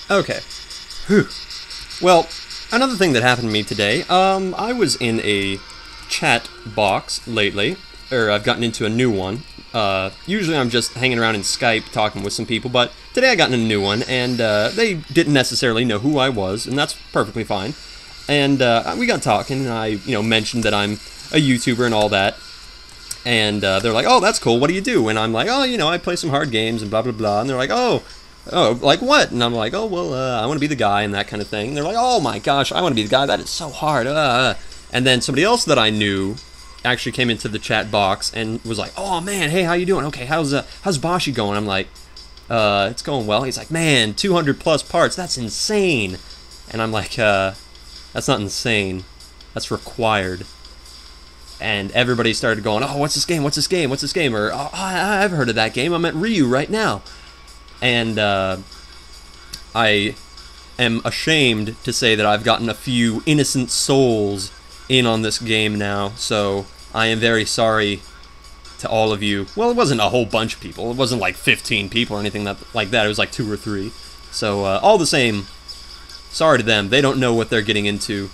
Okay. Whew. Well, another thing that happened to me today, I was in a chat box lately, or I've gotten into a new one. Usually I'm just hanging around in Skype talking with some people, but today I got in a new one, and they didn't necessarily know who I was, and that's perfectly fine. And we got talking, and I, mentioned that I'm a YouTuber and all that. And they're like, oh, that's cool, what do you do? And I'm like, oh, I play some hard games and blah, blah, blah. And they're like, oh, like what? And I'm like, oh, well, I want to be the guy and that kind of thing. And they're like, oh my gosh, I want to be the guy, that is so hard. And then somebody else that I knew actually came into the chat box and was like, oh man, hey, how you doing? Okay, how's Boshy going? I'm like, it's going well. He's like, man, 200 plus parts, that's insane. And I'm like, that's not insane, that's required. And everybody started going, oh, what's this game, what's this game, what's this game? Or, oh, I've heard of that game, I'm at Ryu right now. And I am ashamed to say that I've gotten a few innocent souls in on this game now, so I am very sorry to all of you. Well, it wasn't a whole bunch of people, it wasn't like 15 people or anything like that, it was like 2 or 3. So, all the same, sorry to them, they don't know what they're getting into.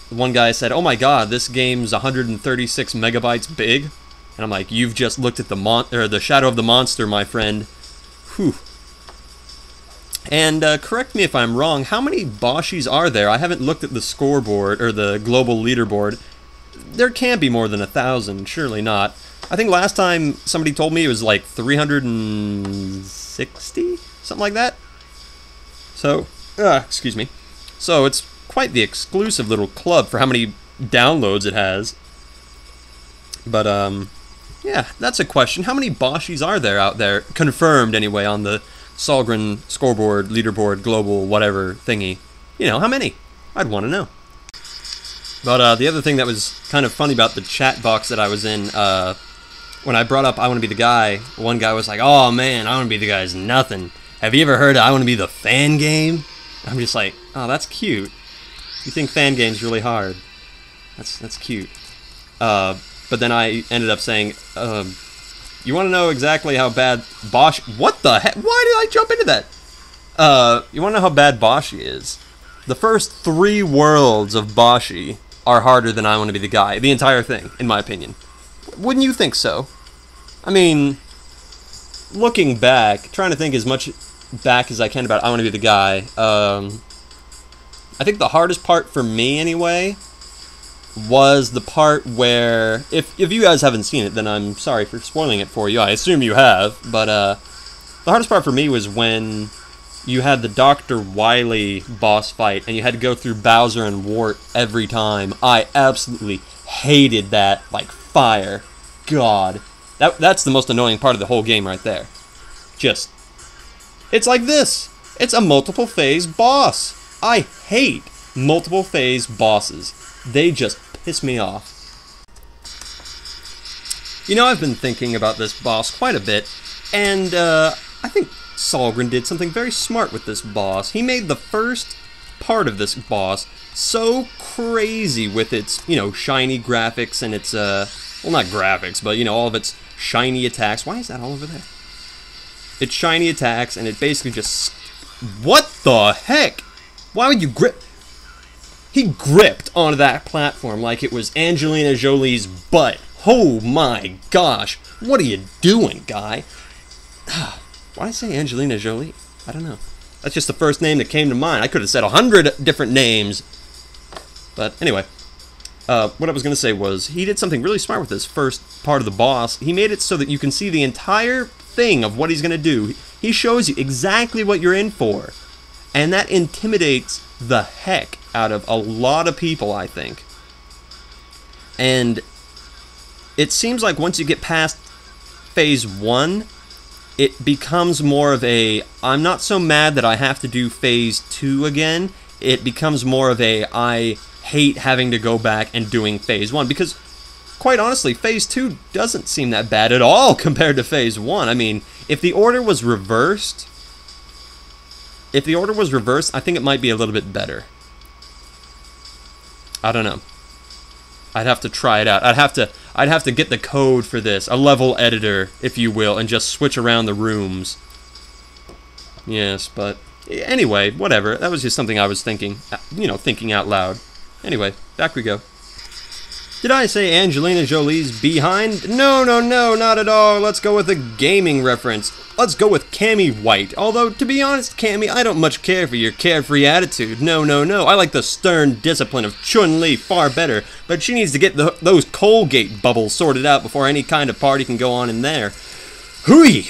One guy said, oh my god, this game's 136 megabytes big. And I'm like, you've just looked at the Shadow of the Monster, my friend. Whew. And correct me if I'm wrong, how many Boshys are there? I haven't looked at the scoreboard, or the global leaderboard. There can't be more than 1,000, surely not. I think last time somebody told me it was like 360? Something like that? So, excuse me. So it's quite the exclusive little club for how many downloads it has. But, yeah, that's a question. How many Boshys are there out there, confirmed anyway, on the Solgren scoreboard, leaderboard, global, whatever thingy? How many? I'd want to know. But the other thing that was kind of funny about the chat box that I was in, when I brought up I Want to Be the Guy, one guy was like, oh man, I Want to Be the Guy is nothing. Have you ever heard of I Want to Be the Fan Game? I'm just like, oh, that's cute. You think fan game's really hard. That's cute. But then I ended up saying, you want to know exactly how bad Bosh... What the heck? Why did I jump into that? You want to know how bad Boshy is? The first 3 worlds of Boshy are harder than I Want to Be the Guy. The entire thing, in my opinion. Wouldn't you think so? I mean, looking back, trying to think as much back as I can about I Want to Be the Guy, I think the hardest part for me, anyway, was the part where, if you guys haven't seen it, then I'm sorry for spoiling it for you. I assume you have, but the hardest part for me was when you had the Dr. Wily boss fight, and you had to go through Bowser and Wart every time. I absolutely hated that like fire. God. That's the most annoying part of the whole game right there. Just, it's like this. It's a multiple phase boss. I hate multiple phase bosses. They just piss me off. I've been thinking about this boss quite a bit, and I think Solgren did something very smart with this boss. He made the first part of this boss so crazy with its, shiny graphics and its, well, not graphics, but, all of its shiny attacks. Why is that all over there? Its shiny attacks, and it basically just... What the heck? Why would you grip... He gripped onto that platform like it was Angelina Jolie's butt. Oh my gosh. What are you doing, guy? Why did I say Angelina Jolie? I don't know. That's just the first name that came to mind. I could have said 100 different names. But anyway, what I was going to say was, he did something really smart with this first part of the boss. He made it so that you can see the entire thing of what he's going to do. He shows you exactly what you're in for. And that intimidates the heck out of a lot of people, I think. And it seems like once you get past phase 1, it becomes more of a, I'm not so mad that I have to do phase 2 again. It becomes more of a, I hate having to go back and doing phase 1. Because, quite honestly, phase 2 doesn't seem that bad at all compared to phase 1. I mean, if the order was reversed... I think it might be a little bit better. I don't know. I'd have to try it out. I'd have to get the code for this, a level editor, if you will, and just switch around the rooms. Yes, but Anyway, whatever. That was just something I was thinking, you know, thinking out loud. Anyway, back we go. Did I say Angelina Jolie's behind? No, not at all. Let's go with a gaming reference. Let's go with Cammy White. Although, to be honest, Cammy, I don't much care for your carefree attitude. No. I like the stern discipline of Chun-Li far better. But she needs to get those Colgate bubbles sorted out before any kind of party can go on in there. Hooey!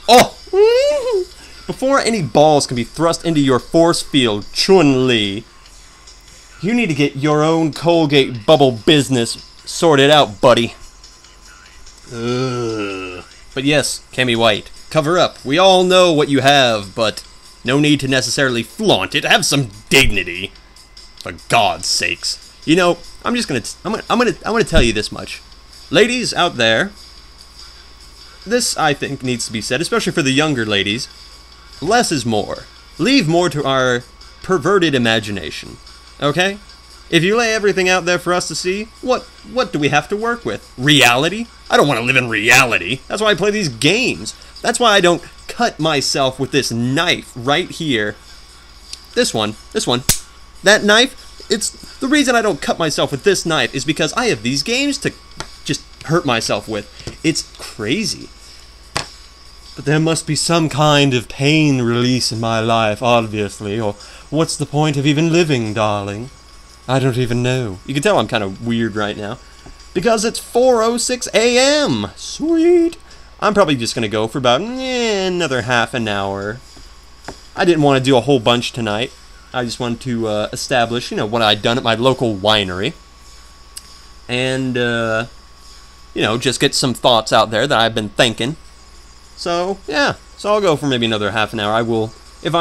Oh! Before any balls can be thrust into your force field, Chun-Li, you need to get your own Colgate bubble business sorted out, buddy. Ugh. But yes, Cammy White, cover up. We all know what you have, but no need to necessarily flaunt it. Have some dignity, for God's sakes. You know, I'm gonna tell you this much, ladies out there. This, I think, needs to be said, especially for the younger ladies. Less is more. Leave more to our perverted imagination. Okay? If you lay everything out there for us to see, what do we have to work with? Reality? I don't want to live in reality. That's why I play these games. That's why I don't cut myself with this knife right here. This one. That knife, it's the reason I don't cut myself with this knife is because I have these games to just hurt myself with. It's crazy. But there must be some kind of pain release in my life, obviously, or what's the point of even living, darling? I don't even know. You can tell I'm kind of weird right now. Because it's 4:06 a.m. Sweet. I'm probably just going to go for about another half an hour. I didn't want to do a whole bunch tonight. I just wanted to establish, you know, what I'd done at my local winery. And, you know, just get some thoughts out there that I've been thinking. So, yeah. So I'll go for maybe another half an hour. I will, if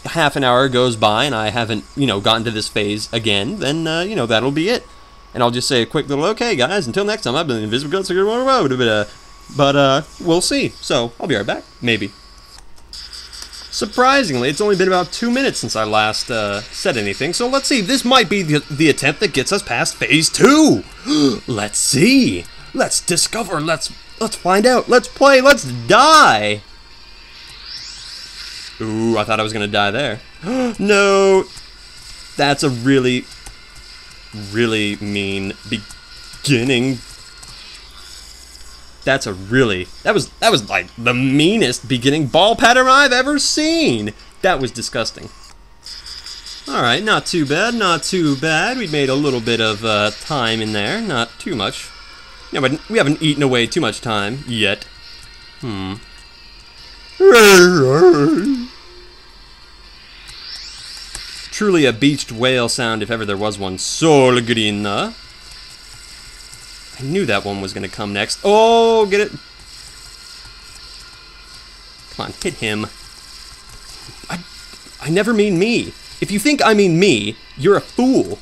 half an hour goes by and I haven't, you know, gotten to this phase again, then, you know, that'll be it. And I'll just say a quick little, okay, guys, until next time, I've been Invisible Ghost, but we'll see. So, I'll be right back. Maybe. Surprisingly, it's only been about 2 minutes since I last said anything, so let's see. This might be the attempt that gets us past phase 2. Let's see. Let's discover. Let's find out. Let's play. Let's die. Ooh, I thought I was going to die there. No. That's a really, really mean beginning. That was like the meanest beginning ball pattern I've ever seen. That was disgusting. Alright, not too bad, not too bad. We made a little bit of time in there, not too much. Yeah, but we haven't eaten away too much time yet. Truly a beached whale sound if ever there was one. Solgrina. I knew that one was going to come next. Oh, get it. Come on, hit him. I never mean me. If you think I mean me, you're a fool.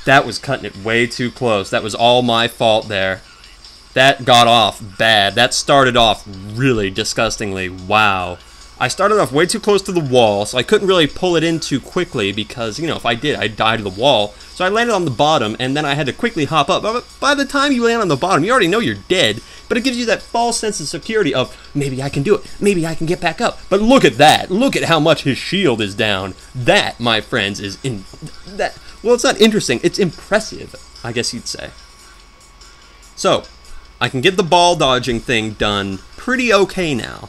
That was cutting it way too close. That was all my fault there. That got off bad. That started off really disgustingly. Wow. I started off way too close to the wall, so I couldn't really pull it in too quickly because, you know, if I did, I'd die to the wall. So I landed on the bottom, and then I had to quickly hop up. But by the time you land on the bottom, you already know you're dead. But it gives you that false sense of security of, maybe I can do it. Maybe I can get back up. But look at that. Look at how much his shield is down. That, my friends, is well, it's not interesting. It's impressive, I guess you'd say. So, I can get the ball dodging thing done pretty okay now.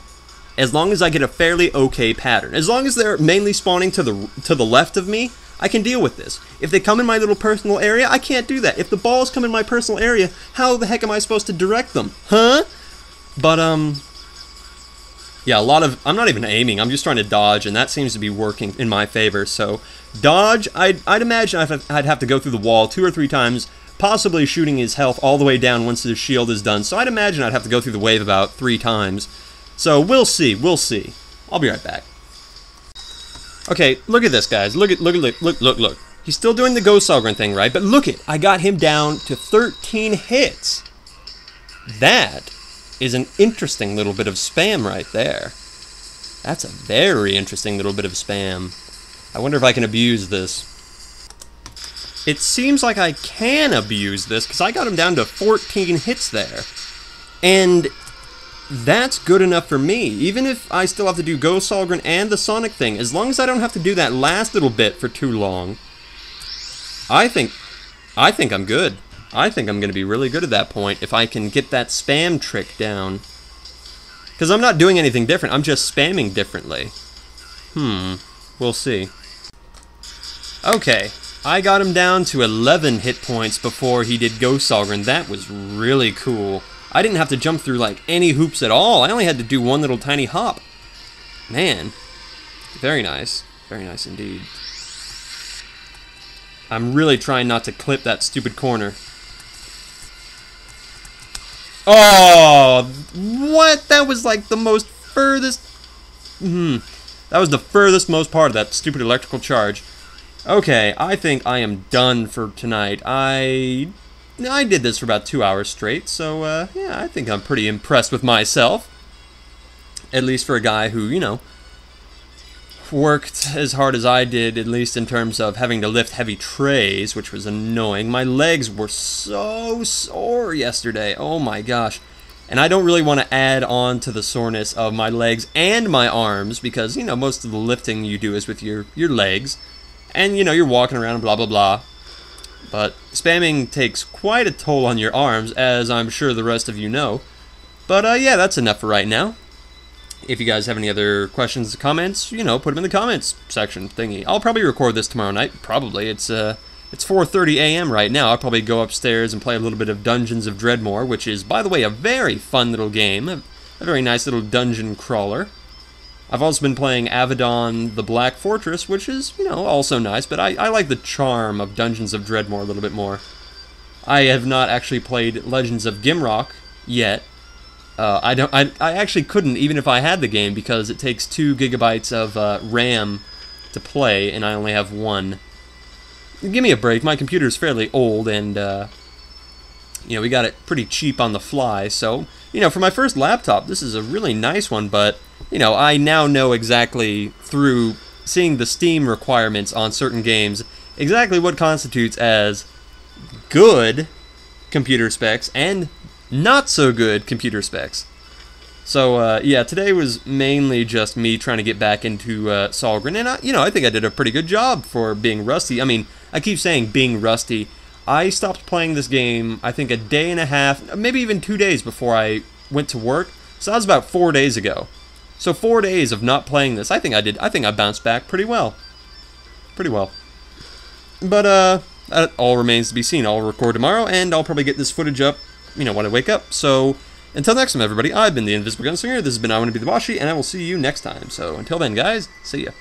As long as I get a fairly okay pattern. As long as they're mainly spawning to the left of me, I can deal with this. If they come in my little personal area, I can't do that. If the balls come in my personal area, how the heck am I supposed to direct them? Huh? But, yeah, I'm not even aiming, I'm just trying to dodge, and that seems to be working in my favor. So, dodge, I'd imagine I'd have to go through the wall 2 or 3 times, possibly shooting his health all the way down once his shield is done. So I'd imagine I'd have to go through the wave about 3 times. So we'll see. I'll be right back. Okay, look at this, guys. Look. He's still doing the Ghost Sovereign thing, right? But look it, I got him down to 13 hits. That is an interesting little bit of spam right there. That's a very interesting little bit of spam. I wonder if I can abuse this. It seems like I can abuse this, because I got him down to 14 hits there. And that's good enough for me. Even if I still have to do Ghost Solgren and the Sonic thing, as long as I don't have to do that last little bit for too long, I think I'm good. I think I'm going to be really good at that point if I can get that spam trick down. Because I'm not doing anything different, I'm just spamming differently. We'll see. Okay, I got him down to 11 hit points before he did Ghost Solgren. That was really cool. I didn't have to jump through like any hoops at all. I only had to do one little tiny hop. Man, very nice. Very nice indeed. I'm really trying not to clip that stupid corner. Oh, what? That was like the most furthest... That was the furthest most part of that stupid electrical charge. Okay, I think I am done for tonight. I did this for about 2 hours straight, so yeah, I think I'm pretty impressed with myself. At least for a guy who, you know, worked as hard as I did, at least in terms of having to lift heavy trays, which was annoying. My legs were so sore yesterday. Oh my gosh. And I don't really want to add on to the soreness of my legs and my arms because, you know, most of the lifting you do is with your legs. And, you know, you're walking around and blah, blah, blah. But spamming takes quite a toll on your arms, as I'm sure the rest of you know. But, yeah, that's enough for right now. If you guys have any other questions or comments, you know, put them in the comments section thingy. I'll probably record this tomorrow night. Probably. It's 4:30 a.m. right now. I'll probably go upstairs and play a little bit of Dungeons of Dreadmore, which is, by the way, a very fun little game. A very nice little dungeon crawler. I've also been playing Avedon the Black Fortress, which is, you know, also nice, but I like the charm of Dungeons of Dreadmore a little bit more. I have not actually played Legends of Gimrock yet. I actually couldn't, even if I had the game, because it takes 2 gigabytes of RAM to play, and I only have 1. Give me a break. My computer's fairly old, and, you know, we got it pretty cheap on the fly, so, you know, for my first laptop, this is a really nice one, but, you know, I now know exactly, through seeing the Steam requirements on certain games, exactly what constitutes as good computer specs and not so good computer specs. So, yeah, today was mainly just me trying to get back into Solgren, and, you know, I think I did a pretty good job for being rusty. I mean, I keep saying being rusty. I stopped playing this game, I think, a day and a half, maybe even 2 days before I went to work, so that was about 4 days ago. So 4 days of not playing this, I think I bounced back pretty well. Pretty well. But, that all remains to be seen. I'll record tomorrow, and I'll probably get this footage up, you know, when I wake up. So, until next time, everybody, I've been the Invisible Gunslinger, this has been I Want to Be the Boshy, and I will see you next time. So, until then, guys, see ya.